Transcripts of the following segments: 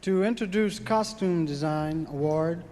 To introduce Costume Design Award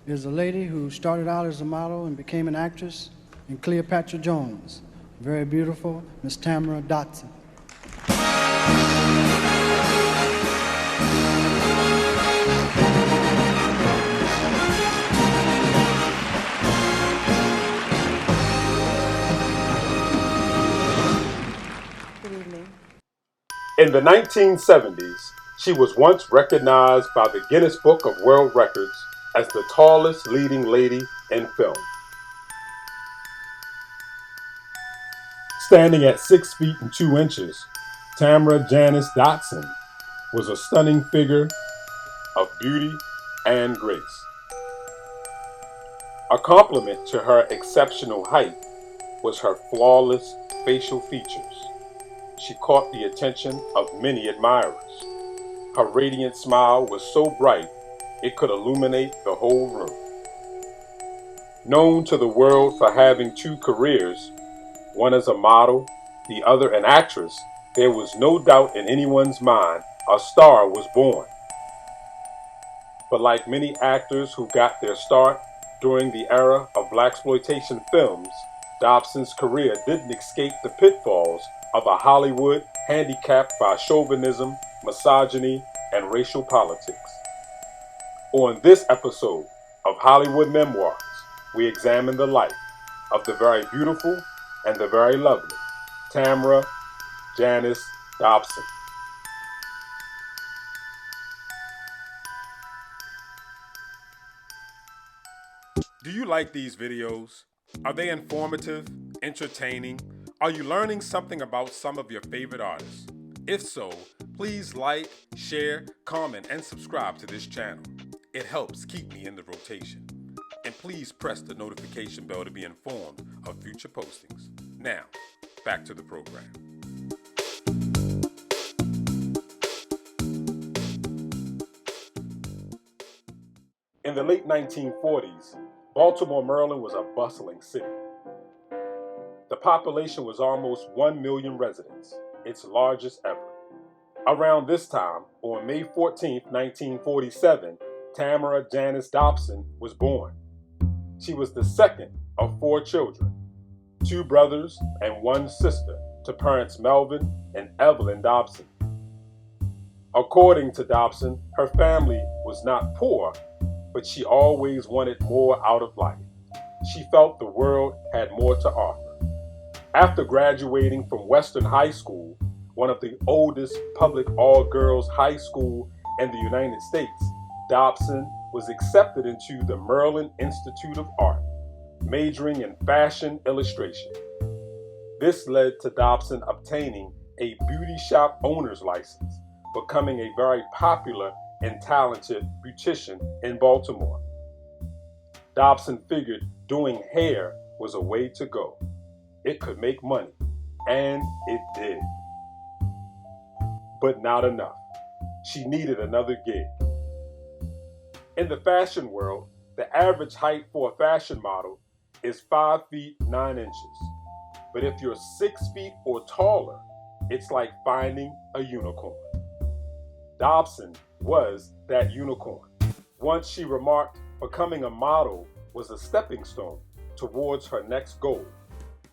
is a lady who started out as a model and became an actress in Cleopatra Jones. Very beautiful, Miss TAMARA DOBSON. Good evening. In the 1970s, she was once recognized by the Guinness Book of World Records as the tallest leading lady in film. Standing at 6 feet and 2 inches, Tamara Janice Dotson was a stunning figure of beauty and grace. A compliment to her exceptional height was her flawless facial features. She caught the attention of many admirers. Her radiant smile was so bright it could illuminate the whole room. Known to the world for having 2 careers, one as a model, the other an actress, there was no doubt in anyone's mind a star was born. But like many actors who got their start during the era of Blaxploitation films, Dobson's career didn't escape the pitfalls of a Hollywood handicapped by chauvinism, misogyny, and racial politics. On this episode of Hollywood Memoirs, we examine the life of the very beautiful and the very lovely Tamara Janice Dobson. Do you like these videos? Are they informative, entertaining? Are you learning something about some of your favorite artists? If so, please like, share, comment, and subscribe to this channel. It helps keep me in the rotation. And please press the notification bell to be informed of future postings. Now, back to the program. In the late 1940s, Baltimore, Maryland was a bustling city. The population was almost 1 million residents, its largest ever. Around this time, on May 14, 1947, Tamara Janice Dobson was born. She was the second of 4 children, 2 brothers and 1 sister, to parents Melvin and Evelyn Dobson. According to Dobson, her family was not poor, but she always wanted more out of life. She felt the world had more to offer. After graduating from Western High School, one of the oldest public all-girls high school in the United States, Dobson was accepted into the Maryland Institute of Art, majoring in fashion illustration. This led to Dobson obtaining a beauty shop owner's license, becoming a very popular and talented beautician in Baltimore. Dobson figured doing hair was a way to go. It could make money, and it did. But not enough. She needed another gig. In the fashion world, the average height for a fashion model is 5 feet 9 inches. But if you're 6 feet or taller, it's like finding a unicorn. Dobson was that unicorn. Once she remarked becoming a model was a stepping stone towards her next goal.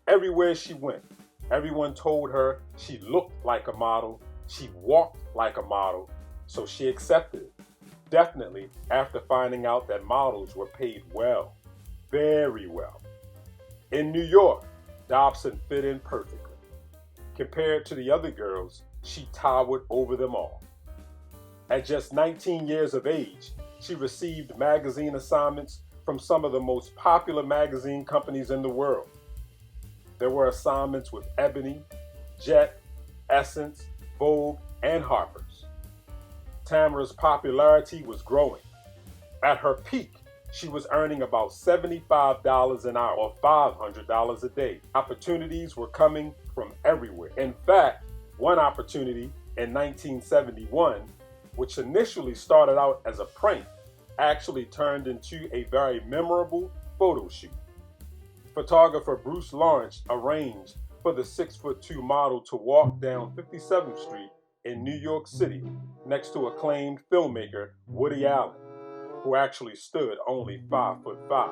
Everywhere she went, everyone told her she looked like a model, she walked like a model, so she accepted it. Definitely after finding out that models were paid well, very well. In New York, Dobson fit in perfectly. Compared to the other girls, she towered over them all. At just 19 years of age, she received magazine assignments from some of the most popular magazine companies in the world. There were assignments with Ebony, Jet, Essence, Vogue, and Harper's. Tamara's popularity was growing. At her peak, she was earning about $75 an hour or $500 a day. Opportunities were coming from everywhere. In fact, one opportunity in 1971, which initially started out as a prank, actually turned into a very memorable photo shoot. Photographer Bruce Lawrence arranged for the 6'2" model to walk down 57th Street in New York City next to acclaimed filmmaker Woody Allen, who actually stood only 5'5".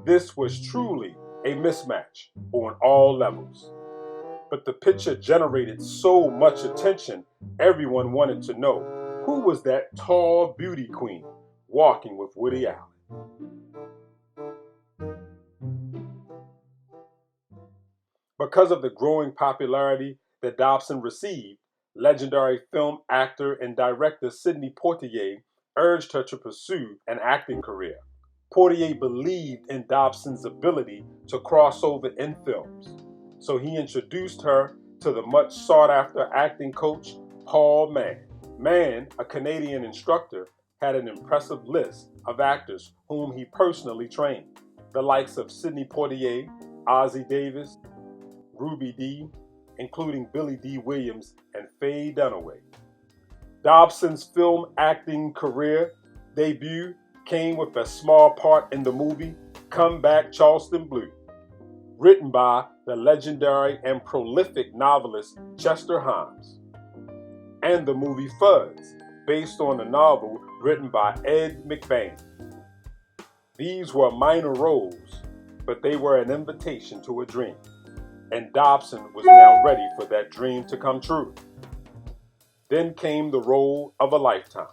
This was truly a mismatch on all levels. But the picture generated so much attention, everyone wanted to know who was that tall beauty queen walking with Woody Allen. Because of the growing popularity that Dobson received, legendary film actor and director Sidney Poitier urged her to pursue an acting career. Poitier believed in Dobson's ability to cross over in films, so he introduced her to the much sought-after acting coach Paul Mann. Mann, a Canadian instructor, had an impressive list of actors whom he personally trained, the likes of Sidney Poitier, Ossie Davis, Ruby Dee, including Billy Dee Williams and Faye Dunaway. Dobson's film acting career debut came with a small part in the movie Come Back Charleston Blue, written by the legendary and prolific novelist Chester Himes, and the movie Fuzz, based on a novel written by Ed McBain. These were minor roles, but they were an invitation to a dream, and Dobson was now ready for that dream to come true. Then came the role of a lifetime.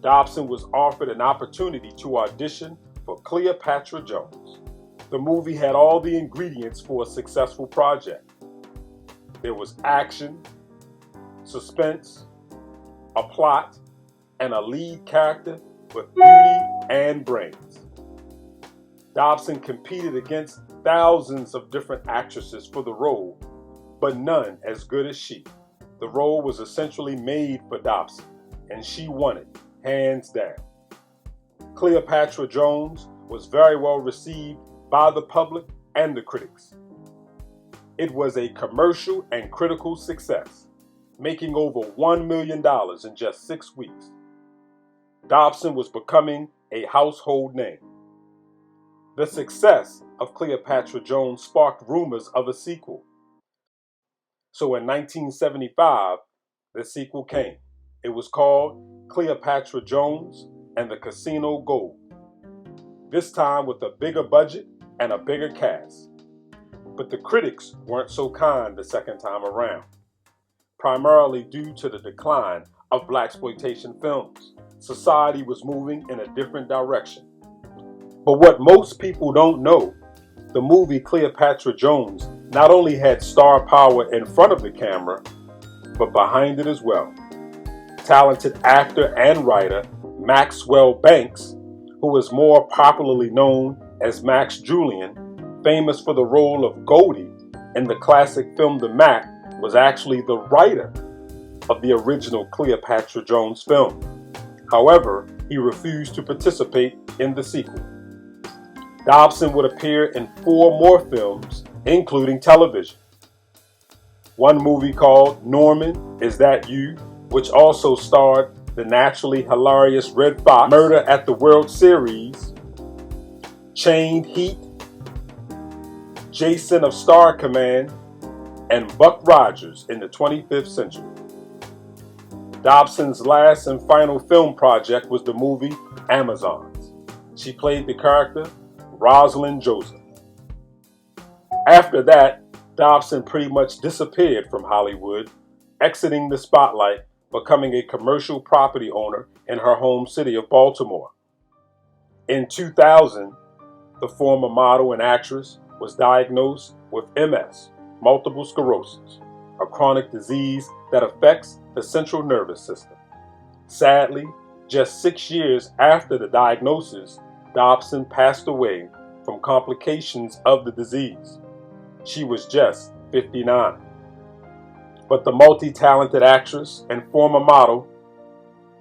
Dobson was offered an opportunity to audition for Cleopatra Jones. The movie had all the ingredients for a successful project. There was action, suspense, a plot, and a lead character with beauty and brains. Dobson competed against thousands of different actresses for the role, but none as good as she. The role was essentially made for Dobson, and she won it, hands down. Cleopatra Jones was very well received by the public and the critics. It was a commercial and critical success, making over $1 million in just 6 weeks. Dobson was becoming a household name. The success of Cleopatra Jones sparked rumors of a sequel. So in 1975, the sequel came. It was called Cleopatra Jones and the Casino Gold. This time with a bigger budget and a bigger cast. But the critics weren't so kind the second time around, primarily due to the decline of Blaxploitation films. Society was moving in a different direction. But what most people don't know, the movie Cleopatra Jones not only had star power in front of the camera, but behind it as well. Talented actor and writer Maxwell Banks, who is more popularly known as Max Julian, famous for the role of Goldie in the classic film The Mac, was actually the writer of the original Cleopatra Jones film. However, he refused to participate in the sequel. Dobson would appear in 4 more films, including television. One movie called Norman, Is That You?, which also starred the naturally hilarious Red Fox, Murder at the World Series, Chained Heat, Jason of Star Command, and Buck Rogers in the 25th Century. Dobson's last and final film project was the movie Amazons. She played the character Rosalind Joseph. After that, Dobson pretty much disappeared from Hollywood, exiting the spotlight, becoming a commercial property owner in her home city of Baltimore. In 2000, the former model and actress was diagnosed with MS, multiple sclerosis, a chronic disease that affects the central nervous system. Sadly, just 6 years after the diagnosis, Dobson passed away from complications of the disease. She was just 59. But the multi-talented actress and former model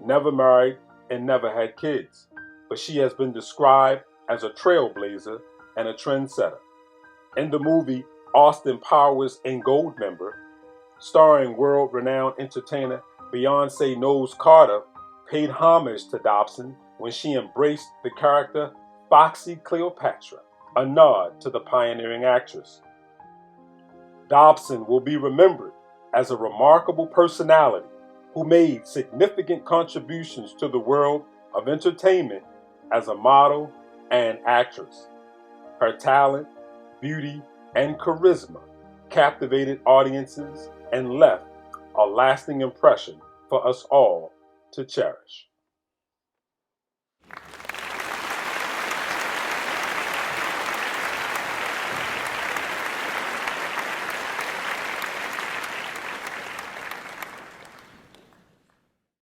never married and never had kids, but she has been described as a trailblazer and a trendsetter. In the movie Austin Powers and Goldmember, starring world-renowned entertainer Beyonce Knowles Carter, paid homage to Dobson when she embraced the character Foxy Cleopatra, a nod to the pioneering actress. Dobson will be remembered as a remarkable personality who made significant contributions to the world of entertainment as a model and actress. Her talent, beauty, and charisma captivated audiences and left a lasting impression for us all to cherish.